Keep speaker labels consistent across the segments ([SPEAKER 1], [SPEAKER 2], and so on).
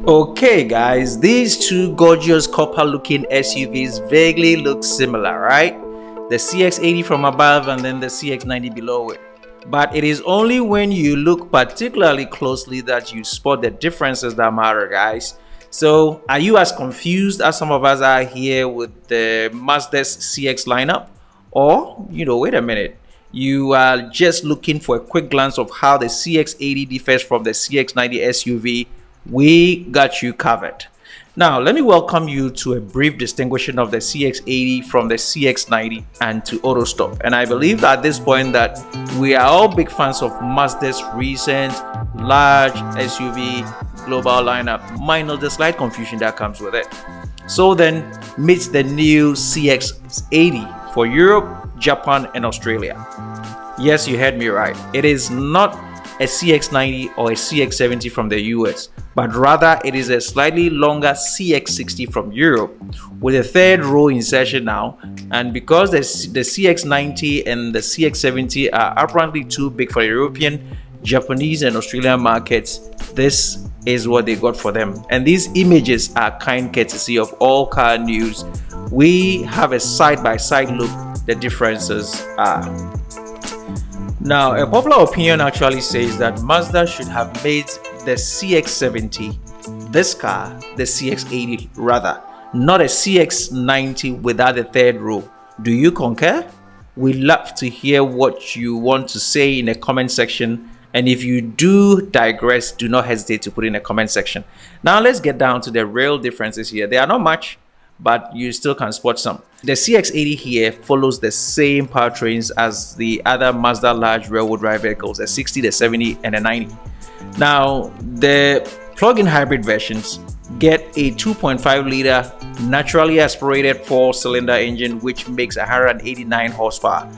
[SPEAKER 1] Okay guys, these two gorgeous copper looking SUVs vaguely look similar, right? The CX-80 from above and then the CX-90 below it. But it is only when you look particularly closely that you spot the differences that matter, guys. So are you as confused as some of us are here with the Mazda CX lineup? Or, wait a minute, you are just looking for a quick glance of how the CX-80 differs from the CX-90 SUV? We got you covered. Now, let me welcome you to a brief distinguishing of the CX-80 from the CX-90 and to Autostop. And I believe at this point that we are all big fans of Mazda's recent large SUV global lineup, minus the slight confusion that comes with it. So then, meet the new CX-80 for Europe, Japan, and Australia. Yes, you heard me right. It is not a CX-90 or a CX-70 from the US, but rather it is a slightly longer CX-60 from Europe with a third row insertion now. And because the CX-90 and the CX-70 are apparently too big for the European, Japanese, and Australian markets, this is what they got for them. And these images are kind courtesy of All Car News. We have a side-by-side look. The differences are. Now, a popular opinion actually says that Mazda should have made the CX-70, this car, the CX-80 rather, not a CX-90 without the third row. Do you concur? We'd love to hear what you want to say in the comment section. And if you do digress, do not hesitate to put in a comment section. Now, let's get down to the real differences here. They are not much, but you still can spot some. The CX-80 here follows the same powertrains as the other Mazda large rear-wheel drive vehicles, the 60, the 70, and the 90. Now, the plug-in hybrid versions get a 2.5-liter naturally aspirated 4-cylinder engine, which makes 189 horsepower.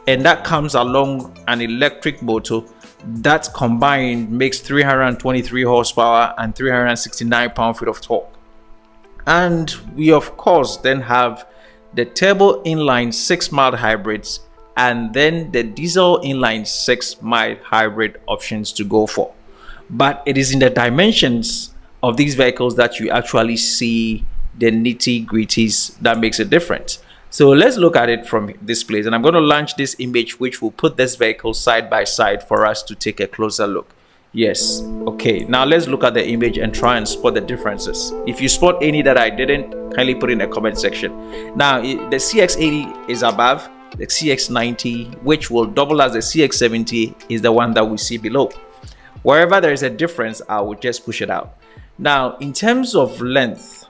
[SPEAKER 1] And that comes along an electric motor that combined makes 323 horsepower and 369 pound-feet of torque. And we of course then have the turbo inline 6 mild hybrids and then the diesel inline 6 mild hybrid options to go for. But it is in the dimensions of these vehicles that you actually see the nitty-gritties that makes a difference. So let's look at it from this place, and I'm going to launch this image which will put this vehicle side by side for us to take a closer look. Yes, okay, now let's look at the image and try and spot the differences. If you spot any that I didn't, kindly put in the comment section. Now, the CX-80 is above, the CX-90, which will double as the CX-70, is the one that we see below. Wherever there is a difference, I will just push it out. Now, in terms of length,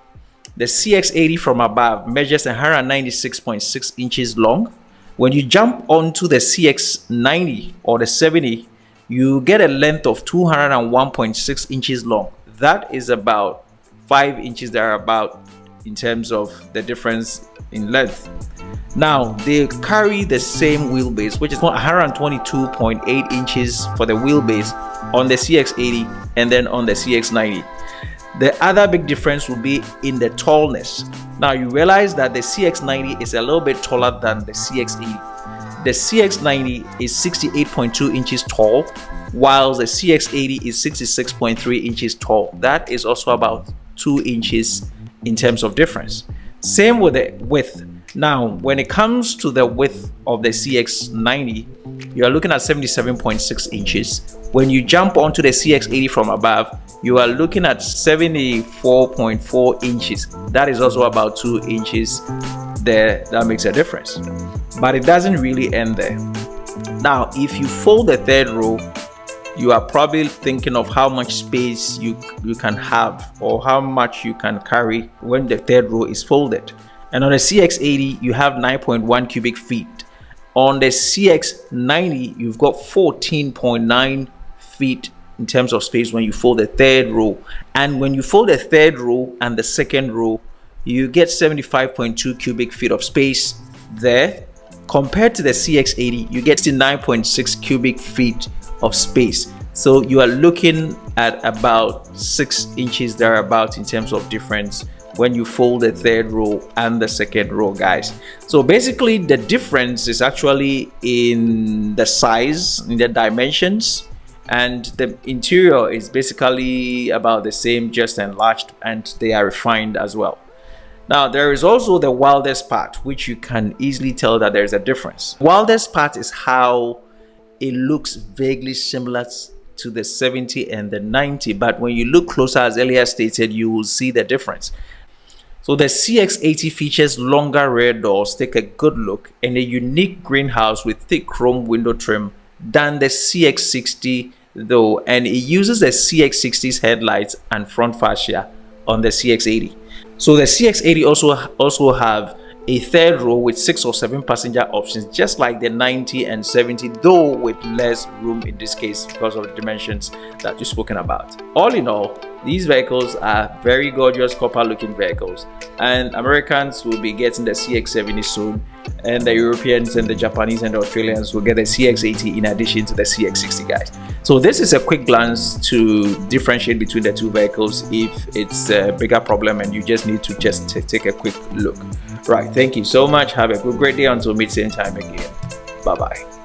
[SPEAKER 1] the CX-80 from above measures 196.6 inches long. When you jump onto the CX-90 or the 70, you get a length of 201.6 inches long. That is about 5 inches thereabout in terms of the difference in length. Now, they carry the same wheelbase, which is 122.8 inches for the wheelbase on the CX-80 and then on the CX-90. The other big difference will be in the tallness. Now, you realize that the CX-90 is a little bit taller than the CX-80. The CX-90 is 68.2 inches tall, while the CX-80 is 66.3 inches tall. That is also about 2 inches in terms of difference. Same with the width. Now, when it comes to the width of the CX-90, you are looking at 77.6 inches. When you jump onto the CX-80 from above, you are looking at 74.4 inches. That is also about 2 inches there. That makes a difference. But it doesn't really end there. Now, if you fold the third row, you are probably thinking of how much space you can have or how much you can carry when the third row is folded. And on the CX-80, you have 9.1 cubic feet. On the CX-90, you've got 14.9 feet in terms of space when you fold the third row. And when you fold the third row and the second row, you get 75.2 cubic feet of space there. Compared to the CX-80, you get 9.6 cubic feet of space. So you are looking at about 6 inches thereabout in terms of difference when you fold the third row and the second row, guys. So basically the difference is actually in the size, in the dimensions, and the interior is basically about the same, just enlarged, and they are refined as well. Now, there is also the wildest part, which you can easily tell that there's a difference. Wildest part is how it looks vaguely similar to the 70 and the 90, but when you look closer, as earlier stated, you will see the difference. So the CX80 features longer rear doors, take a good look, and a unique greenhouse with thick chrome window trim than the CX60 though, and it uses the CX60's headlights and front fascia on the CX80. So the CX80 also have a third row with 6 or 7 passenger options, just like the 90 and 70, though with less room in this case because of the dimensions that we've spoken about. All in all, these vehicles are very gorgeous copper looking vehicles, and Americans will be getting the CX70 soon, and the Europeans and the Japanese and the Australians will get the CX80 in addition to the CX60, guys. So this is a quick glance to differentiate between the two vehicles if it's a bigger problem and you just need to take a quick look. Right, thank you so much. Have a great day until meet same time again. Bye bye.